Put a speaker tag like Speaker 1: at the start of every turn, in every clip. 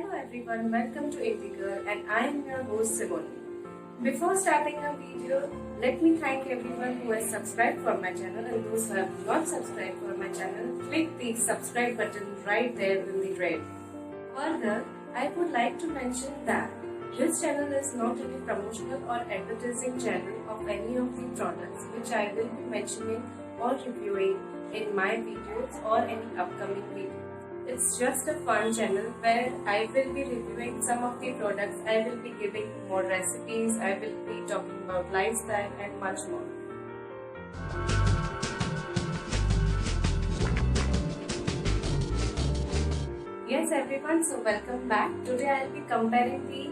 Speaker 1: Hello everyone, welcome to AP Girl and I am your host Simone. Before starting our video, let me thank everyone who has subscribed for my channel and those who have not subscribed for my channel, click the subscribe button right there in the red. Further, I would like to mention that this channel is not any promotional or advertising channel of any of the products which I will be mentioning or reviewing in my videos or any upcoming video. It's just a fun channel where I will be reviewing some of the products, I will be giving more recipes, I will be talking about lifestyle and much more. Yes everyone, so welcome back. Today I will be comparing the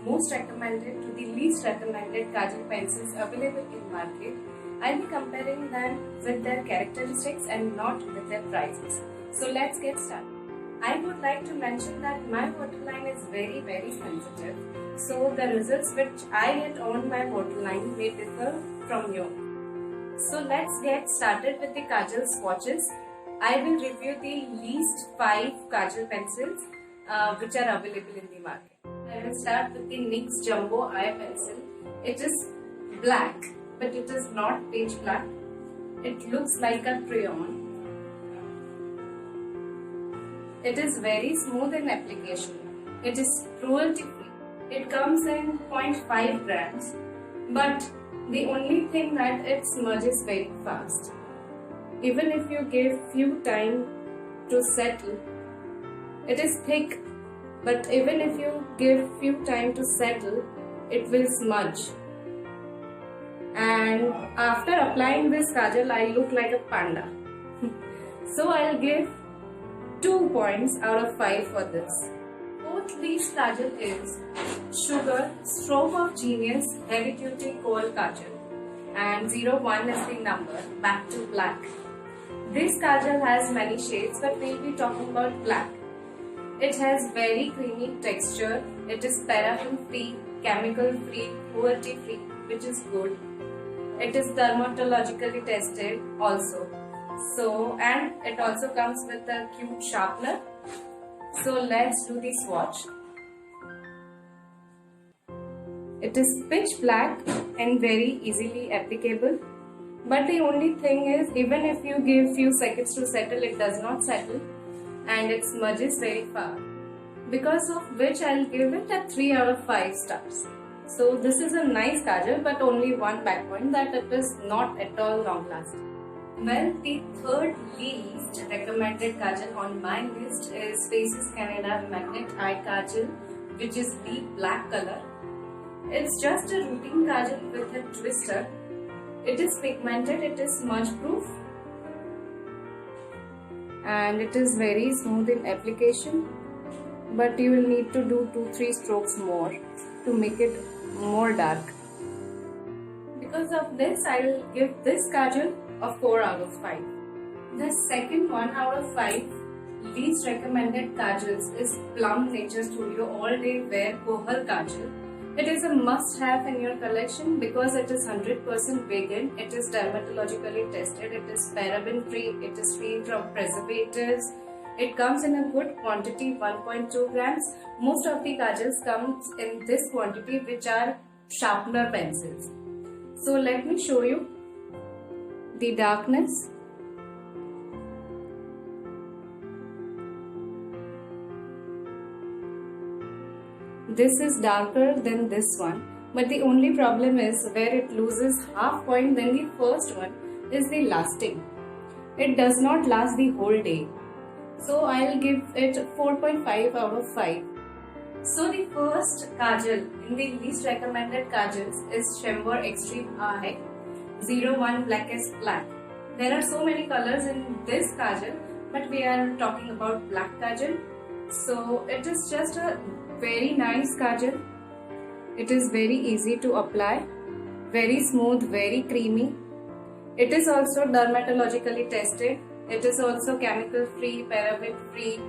Speaker 1: most recommended to the least recommended kajal pencils available in market. I will be comparing them with their characteristics and not with their prices. So let's get started. I would like to mention that my waterline is very sensitive. So the results which I get on my waterline may differ from yours. So let's get started with the kajal swatches. I will review the least 5 kajal pencils which are available in the market. I will start with the NYX Jumbo Eye Pencil. It is black, but it is not pitch black. It looks like a crayon. It is very smooth in application. It is cruelty free. It comes in 0.5 grams, but the only thing that it smudges very fast. Even if you give few time to settle, it is thick, but even if you give few time to settle, it will smudge. And after applying this kajal, I look like a panda. So I'll give 2 points out of 5 for this. Fourth least kajal is Sugar Stroke of Genius Heavy Duty Kohl Kajal, and 01 is the number, back to black. This kajal has many shades, but we'll be talking about black. It has very creamy texture. It is paraben free, chemical free, cruelty free, which is good. It is dermatologically tested also. So, and it also comes with a cute sharpener. So let's do the swatch. It is pitch black and very easily applicable. But the only thing is, even if you give few seconds to settle, it does not settle and it smudges very fast. Because of which I'll give it a 3 out of 5 stars. So this is a nice kajal, but only one bad point, that it is not at all long lasting. Well, the third least recommended kajal on my list is Faces Canada Magnet Eye Kajal, which is deep black color. It's just a routine kajal with a twister. It is pigmented, it is smudge proof, and it is very smooth in application, but you will need to do 2-3 strokes more to make it more dark. Because of this, I will give this kajal a 4 out of 5. The second 1 out of 5 least recommended kajals is Plum Nature Studio All Day Wear Kohl Kajal. It is a must-have in your collection because it is 100% vegan, it is dermatologically tested, it is paraben-free, it is free from preservatives. It comes in a good quantity, 1.2 grams. Most of the kajals comes in this quantity, which are sharpener pencils. So let me show you the darkness. This is darker than this one, but the only problem is where it loses half point than the first one is the lasting. It does not last the whole day. So I'll give it 4.5 out of 5. So the first kajal in the least recommended kajals is Shember Extreme Eye 01 Blackest Black. There are so many colors in this kajal, but we are talking about black kajal. So it is just a very nice kajal. It is very easy to apply, very smooth, very creamy. It is also dermatologically tested. It is also chemical free, paraben free,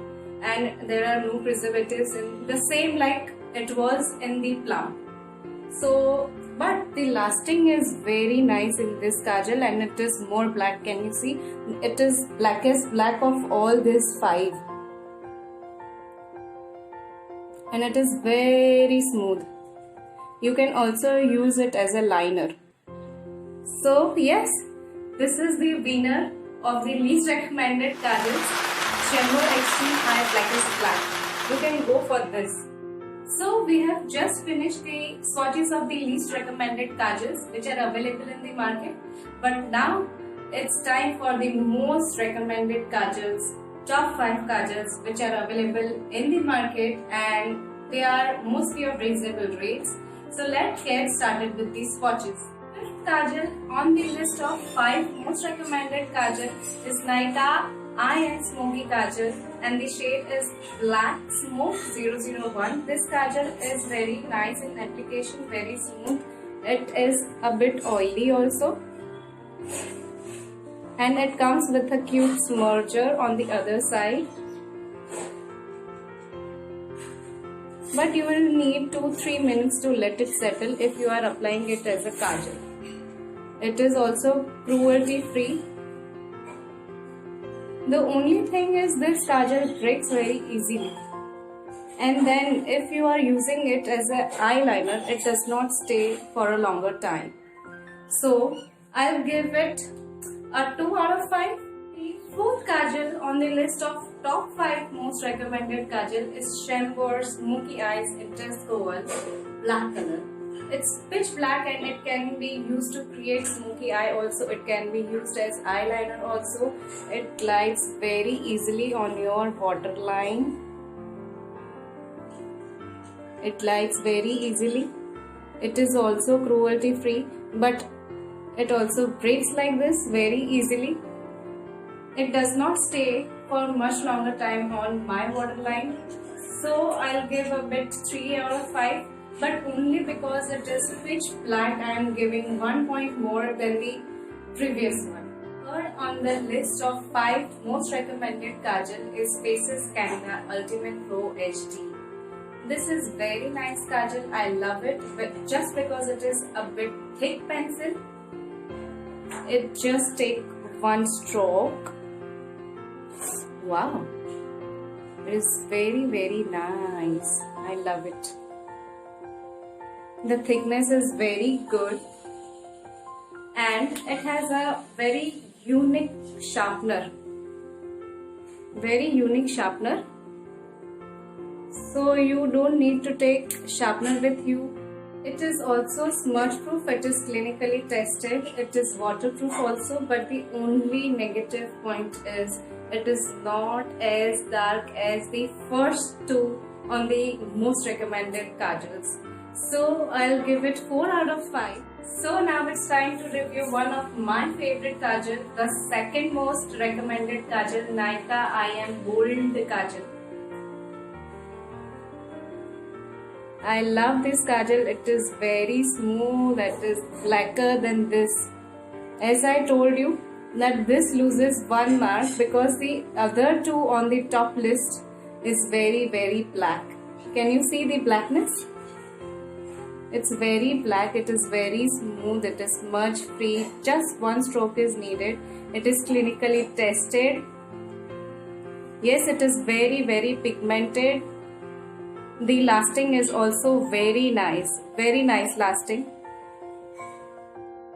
Speaker 1: and there are no preservatives in the same like it was in the Plum. So, but the lasting is very nice in this kajal and it is more black. Can you see? It is blackest black of all these 5. and it is very smooth. You can also use it as a liner. So yes, this is the winner of the least recommended kajals, Shimmer Extreme High Blackest Black. You can go for this. So we have just finished the swatches of the least recommended kajals which are available in the market. But now it's time for the most recommended kajals, top 5 kajals which are available in the market, and they are mostly of reasonable rates. So let's get started with these swatches. Fifth kajal on the list of 5 most recommended kajal is Nykaa Eye and Smoky Kajal, and the shade is Black Smoke 001. This kajal is very nice in application, very smooth. It is a bit oily also, and it comes with a cute smudger on the other side. But you will need 2-3 minutes to let it settle if you are applying it as a kajal. It is also cruelty free. The only thing is this kajal breaks very easily, and then if you are using it as an eyeliner, it does not stay for a longer time. So I'll give it a 2 out of 5. The fourth kajal on the list of top 5 most recommended kajal is Shimmer Smoky Eyes Intense Oval Black color. It's pitch black and it can be used to create smoky eye also. It can be used as eyeliner also. It glides very easily on your waterline. It glides very easily. It is also cruelty free, but it also breaks like this very easily. It does not stay for much longer time on my waterline. So I'll give a bit 3 out of 5. But only because it is pitch black, I am giving 1 point more than the previous one. Third on the list of 5 most recommended kajal is Faces Canada Ultimate Pro HD. This is very nice kajal. I love it, but just because it is a bit thick pencil, it just takes one stroke. Wow, it is very nice. I love it. The thickness is very good, and it has a very unique sharpener. So you don't need to take sharpener with you. It is also smudge proof. It is clinically tested. It is waterproof also, but the only negative point is it is not as dark as the first 2 on the most recommended kajals. So I'll give it 4 out of 5. So now it's time to review one of my favorite kajal, the second most recommended kajal, Nykaa Eye and Bold Kajal. I love this kajal. It is very smooth. It is blacker than this. As I told you that this loses 1 mark because the other 2 on the top list is very black. Can you see the blackness? It's very black, it is very smooth, it is smudge free, just 1 stroke is needed. It is clinically tested. Yes, it is very pigmented. The lasting is also very nice lasting.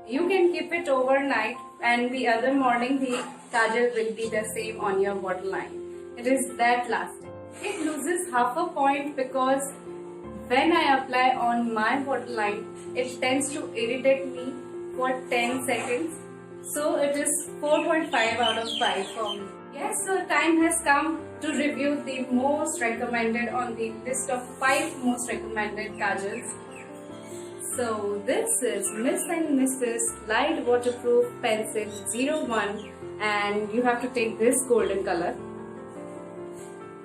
Speaker 1: You can keep it overnight and the other morning the kajal will be the same on your waterline. It is that lasting. It loses half a point because when I apply on my waterline, it tends to irritate me for 10 seconds. So it is 4.5 out of 5 for me. Yes, so time has come to review the most recommended on the list of 5 most recommended kajals. So this is Miss and Mrs. Light Waterproof Pencil 01, and you have to take this golden color.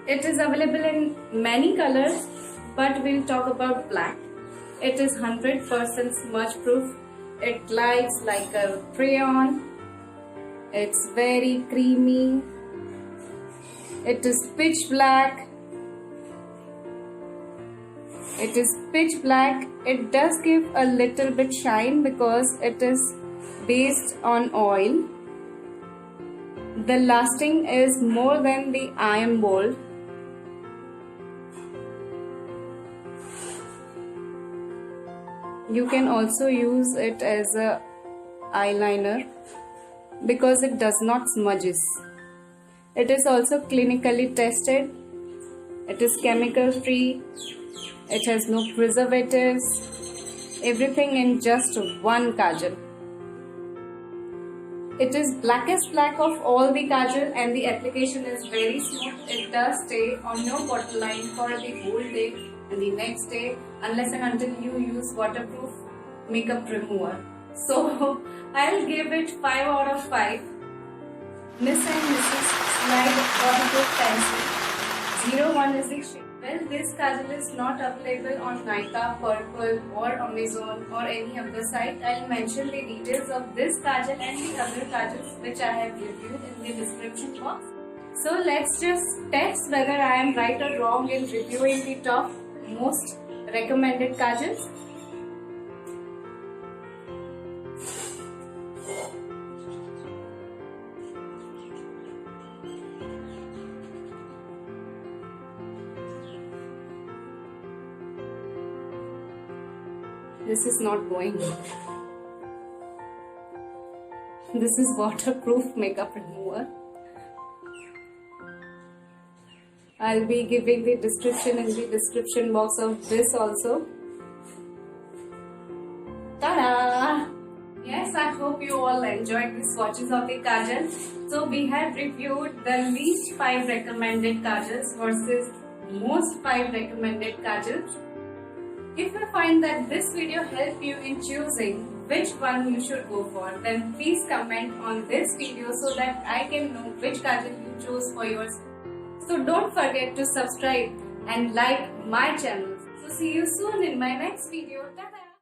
Speaker 1: It is available in many colors, but we'll talk about black. It is 100% smudge proof. It glides like a crayon. It's very creamy. It is pitch black. It does give a little bit shine because it is based on oil. The lasting is more than the Iron Bold. You can also use it as a eyeliner because it does not smudges. It is also clinically tested. It is chemical free. It has no preservatives. Everything in just one kajal. It is blackest black of all the kajal and the application is very smooth. It does stay on your waterline for the whole day and the next day unless and until you use waterproof makeup remover. So I'll give it 5 out of 5. Miss and Mrs. Slide Waterproof Pencil 01 is the shade. Well, this kajal is not available on Nykaa, Purple or Amazon or any other site. I'll mention the details of this kajal and the other kajals which I have reviewed in the description box. So let's just test whether I am right or wrong in reviewing the top most recommended kajals. This is not going. This is waterproof makeup remover. I'll be giving the description in the description box of this also. Ta-da! Yes, I hope you all enjoyed these swatches of the kajal. So we have reviewed the least 5 recommended kajals versus most 5 recommended kajals. If you find that this video helped you in choosing which one you should go for, then please comment on this video so that I can know which kajal you chose for yourself. So don't forget to subscribe and like my channel. So see you soon in my next video. Ta-da!